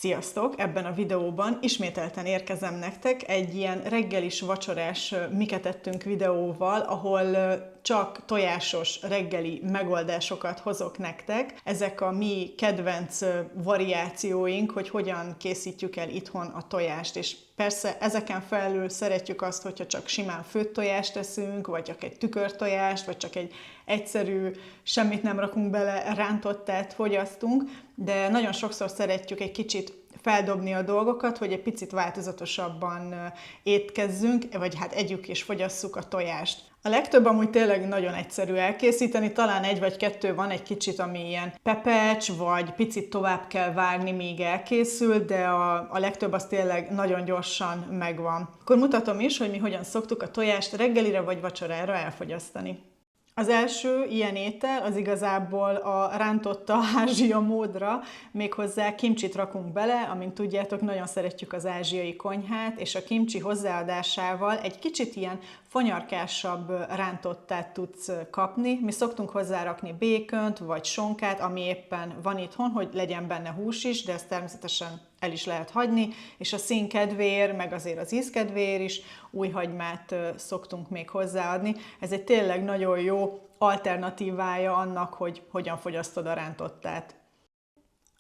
Sziasztok! Ebben a videóban ismételten érkezem nektek egy ilyen reggelis, vacsorás miket ettünk videóval, ahol csak tojásos reggeli megoldásokat hozok nektek. Ezek a mi kedvenc variációink, hogy hogyan készítjük el itthon a tojást, és persze ezeken felül szeretjük azt, hogyha csak simán főtt tojást teszünk, vagy csak egy tükörtojást, vagy csak egy egyszerű, semmit nem rakunk bele, rántottát fogyasztunk, de nagyon sokszor szeretjük egy kicsit feldobni a dolgokat, hogy egy picit változatosabban étkezzünk, vagy hát együk és fogyasszuk a tojást. A legtöbb amúgy tényleg nagyon egyszerű elkészíteni, talán egy vagy kettő van egy kicsit, ami ilyen pepecs, vagy picit tovább kell várni, míg elkészül, de a legtöbb az tényleg nagyon gyorsan megvan. Akkor mutatom is, hogy mi hogyan szoktuk a tojást reggelire vagy vacsorára elfogyasztani. Az első ilyen étel az igazából a rántotta ázsia módra, méghozzá kimcsit rakunk bele, amint tudjátok, nagyon szeretjük az ázsiai konyhát, és a kimcsi hozzáadásával egy kicsit ilyen fanyarkásabb rántottát tudsz kapni. Mi szoktunk hozzárakni békönt vagy sonkát, ami éppen van itthon, hogy legyen benne hús is, de ezt természetesen el is lehet hagyni, és a szín kedvéért, meg azért az íz kedvéért is új hagymát szoktunk még hozzáadni. Ez egy tényleg nagyon jó alternatívája annak, hogy hogyan fogyasztod a rántottát.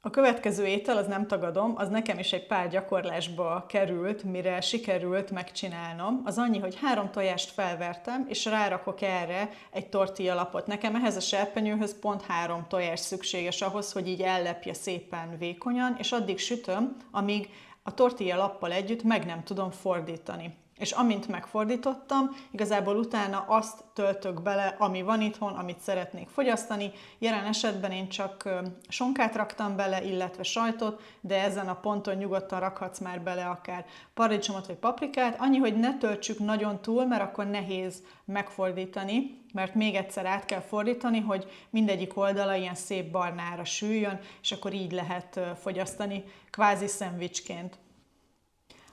A következő étel, az nem tagadom, az nekem is egy pár gyakorlásba került, mire sikerült megcsinálnom. Az annyi, hogy 3 tojást felvertem, és rárakok erre egy tortilla lapot. Nekem ehhez a serpenyőhöz pont 3 tojás szükséges ahhoz, hogy így ellepje szépen vékonyan, és addig sütöm, amíg a tortilla lappal együtt meg nem tudom fordítani. És amint megfordítottam, igazából utána azt töltök bele, ami van itthon, amit szeretnék fogyasztani. Jelen esetben én csak sonkát raktam bele, illetve sajtot, de ezen a ponton nyugodtan rakhatsz már bele akár paradicsomot vagy paprikát. Annyi, hogy ne töltsük nagyon túl, mert akkor nehéz megfordítani, mert még egyszer át kell fordítani, hogy mindegyik oldala ilyen szép barnára süljön, és akkor így lehet fogyasztani, kvázi szendvicsként.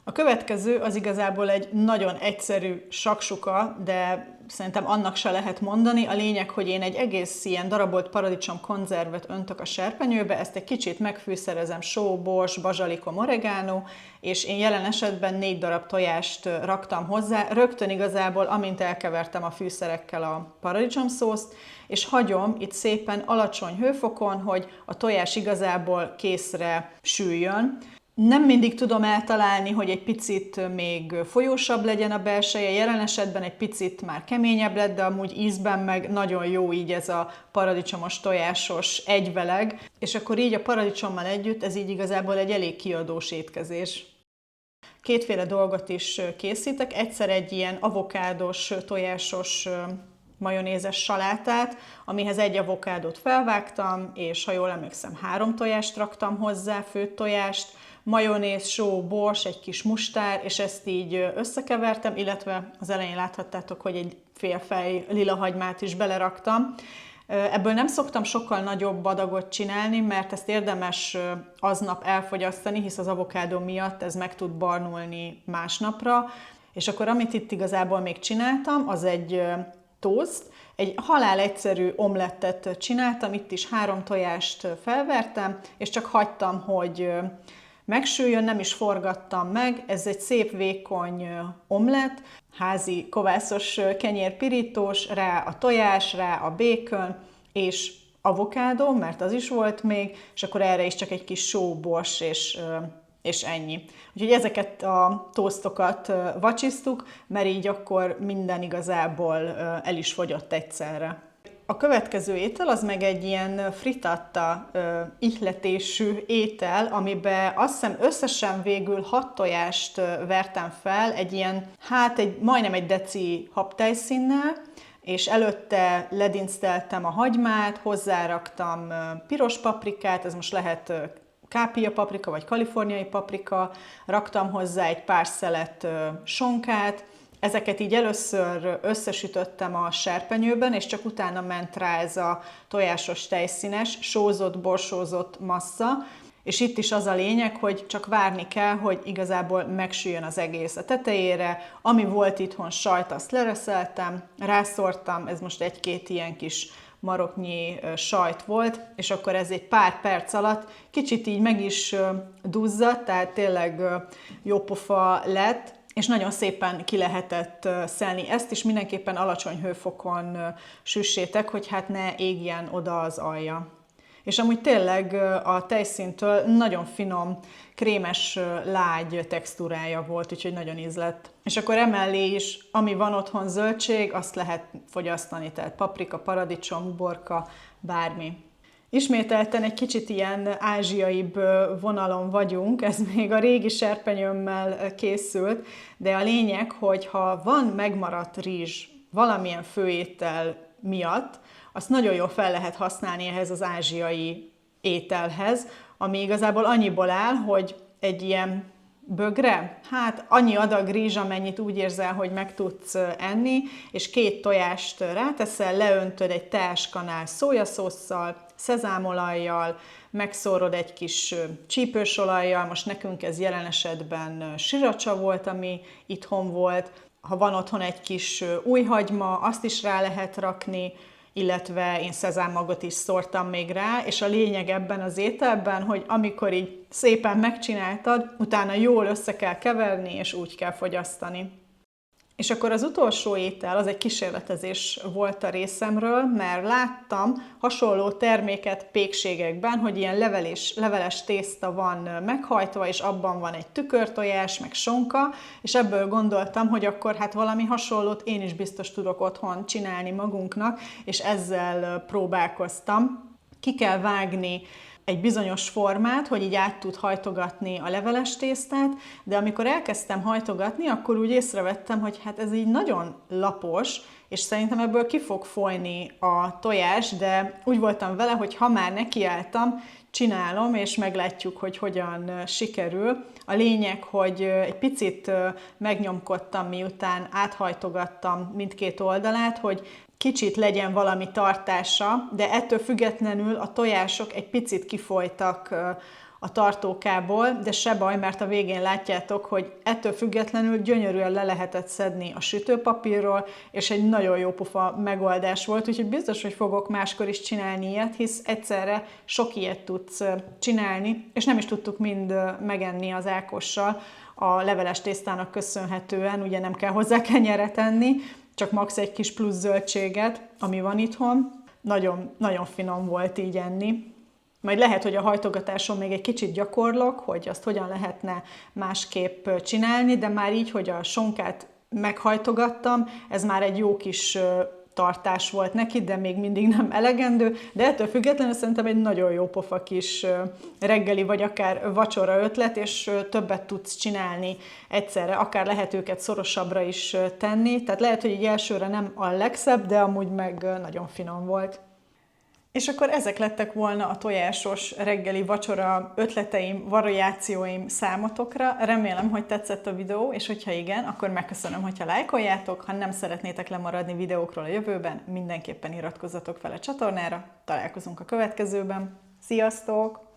A következő az igazából egy nagyon egyszerű saksuka, de szerintem annak se lehet mondani. A lényeg, hogy én egy egész ilyen darabolt paradicsom konzervet öntök a serpenyőbe, ezt egy kicsit megfűszerezem só, bors, bazsalikom, oregano, és én jelen esetben 4 darab tojást raktam hozzá, rögtön igazából, amint elkevertem a fűszerekkel a paradicsomszószt, és hagyom itt szépen alacsony hőfokon, hogy a tojás igazából készre süljön. Nem mindig tudom eltalálni, hogy egy picit még folyósabb legyen a belseje, jelen esetben egy picit már keményebb lett, de amúgy ízben meg nagyon jó így ez a paradicsomos, tojásos egyveleg, és akkor így a paradicsommal együtt ez így igazából egy elég kiadós étkezés. Kétféle dolgot is készítek, egyszer egy ilyen avokádos, tojásos, majonézes salátát, amihez 1 avokádót felvágtam, és ha jól emlékszem 3 tojást raktam hozzá, főtt tojást, majonéz, só, bors, egy kis mustár, és ezt így összekevertem, illetve az elején láthattátok, hogy egy félfej lilahagymát is beleraktam. Ebből nem szoktam sokkal nagyobb adagot csinálni, mert ezt érdemes aznap elfogyasztani, hisz az avokádó miatt ez meg tud barnulni másnapra. És akkor amit itt igazából még csináltam, az egy toast, egy halál egyszerű omlettet csináltam, itt is 3 tojást felvertem, és csak hagytam, hogy megsüljön, nem is forgattam meg. Ez egy szép vékony omlett, házi kovászos kenyérpirítós, rá a tojás, rá a békön, és avokádó, mert az is volt még, és akkor erre is csak egy kis só, bors és ennyi. Úgyhogy ezeket a toastokat vacsisztuk, mert így akkor minden igazából el is fogyott egyszerre. A következő étel az meg egy ilyen frittatta ihletésű étel, amiben azt hiszem összesen végül 6 tojást vertem fel, egy ilyen, majdnem egy deci habtejszínnel, és előtte ledincteltem a hagymát, hozzáraktam piros paprikát, ez most lehet kápia paprika vagy kaliforniai paprika, raktam hozzá egy pár szelet sonkát, ezeket így először összesütöttem a serpenyőben, és csak utána ment rá ez a tojásos tejszínes, sózott, borsózott massza, és itt is az a lényeg, hogy csak várni kell, hogy igazából megsüljön az egész a tetejére. Ami volt itthon sajt, azt lereszeltem, rászórtam, ez most 1-2 ilyen kis maroknyi sajt volt, és akkor ez egy pár perc alatt kicsit így meg is duzzadt, tehát tényleg jópofa lett, és nagyon szépen ki lehetett szelni. Ezt is mindenképpen alacsony hőfokon süssétek, hogy hát ne égjen oda az alja. És amúgy tényleg a tejszíntől nagyon finom, krémes, lágy textúrája volt, úgyhogy nagyon ízlett. És akkor emellé is, ami van otthon zöldség, azt lehet fogyasztani, tehát paprika, paradicsom, uborka, bármi. Ismételten egy kicsit ilyen ázsiaibb vonalon vagyunk, ez még a régi serpenyőmmel készült, de a lényeg, hogy ha van megmaradt rizs valamilyen főétel miatt, azt nagyon jól fel lehet használni ehhez az ázsiai ételhez, ami igazából annyiból áll, hogy egy ilyen bögre, hát annyi adag rizs, amennyit úgy érzel, hogy meg tudsz enni, és 2 tojást ráteszel, leöntöd egy teáskanál szójaszósszal, szezámolajjal, megszórod egy kis csípősolajjal, most nekünk ez jelen esetben sriracsa volt, ami itthon volt. Ha van otthon egy kis újhagyma, azt is rá lehet rakni, illetve én szezámmagot is szórtam még rá, és a lényeg ebben az ételben, hogy amikor így szépen megcsináltad, utána jól össze kell keverni, és úgy kell fogyasztani. És akkor az utolsó étel, az egy kísérletezés volt a részemről, mert láttam hasonló terméket pékségekben, hogy ilyen leveles tészta van meghajtva, és abban van egy tükörtojás, meg sonka, és ebből gondoltam, hogy akkor hát valami hasonlót én is biztos tudok otthon csinálni magunknak, és ezzel próbálkoztam. Ki kell vágni egy bizonyos formát, hogy így át tud hajtogatni a leveles tésztát, de amikor elkezdtem hajtogatni, akkor úgy észrevettem, hogy hát ez így nagyon lapos, és szerintem ebből ki fog folyni a tojás, de úgy voltam vele, hogy ha már nekiálltam, csinálom, és meglátjuk, hogy hogyan sikerül. A lényeg, hogy egy picit megnyomkodtam, miután áthajtogattam mindkét oldalát, hogy kicsit legyen valami tartása, de ettől függetlenül a tojások egy picit kifolytak a tartókából, de se baj, mert a végén látjátok, hogy ettől függetlenül gyönyörűen le lehetett szedni a sütőpapírról, és egy nagyon jó pofa megoldás volt, úgyhogy biztos, hogy fogok máskor is csinálni ilyet, hisz egyszerre sok ilyet tudsz csinálni, és nem is tudtuk mind megenni az Ákossal, a leveles tésztának köszönhetően, ugye nem kell hozzá kenyeret tenni, csak max egy kis plusz zöldséget, ami van itthon. Nagyon, nagyon finom volt így enni. Majd lehet, hogy a hajtogatáson még egy kicsit gyakorlok, hogy azt hogyan lehetne másképp csinálni, de már így, hogy a sonkát meghajtogattam, ez már egy jó kis tartás volt neki, de még mindig nem elegendő, de ettől függetlenül szerintem egy nagyon jó pofa kis reggeli vagy akár vacsora ötlet, és többet tudsz csinálni egyszerre, akár lehet őket szorosabbra is tenni, tehát lehet, hogy így elsőre nem a legszebb, de amúgy meg nagyon finom volt. És akkor ezek lettek volna a tojásos reggeli vacsora ötleteim, variációim számotokra. Remélem, hogy tetszett a videó, és hogyha igen, akkor megköszönöm, hogyha lájkoljátok. Ha nem szeretnétek lemaradni videókról a jövőben, mindenképpen iratkozzatok fel a csatornára. Találkozunk a következőben. Sziasztok!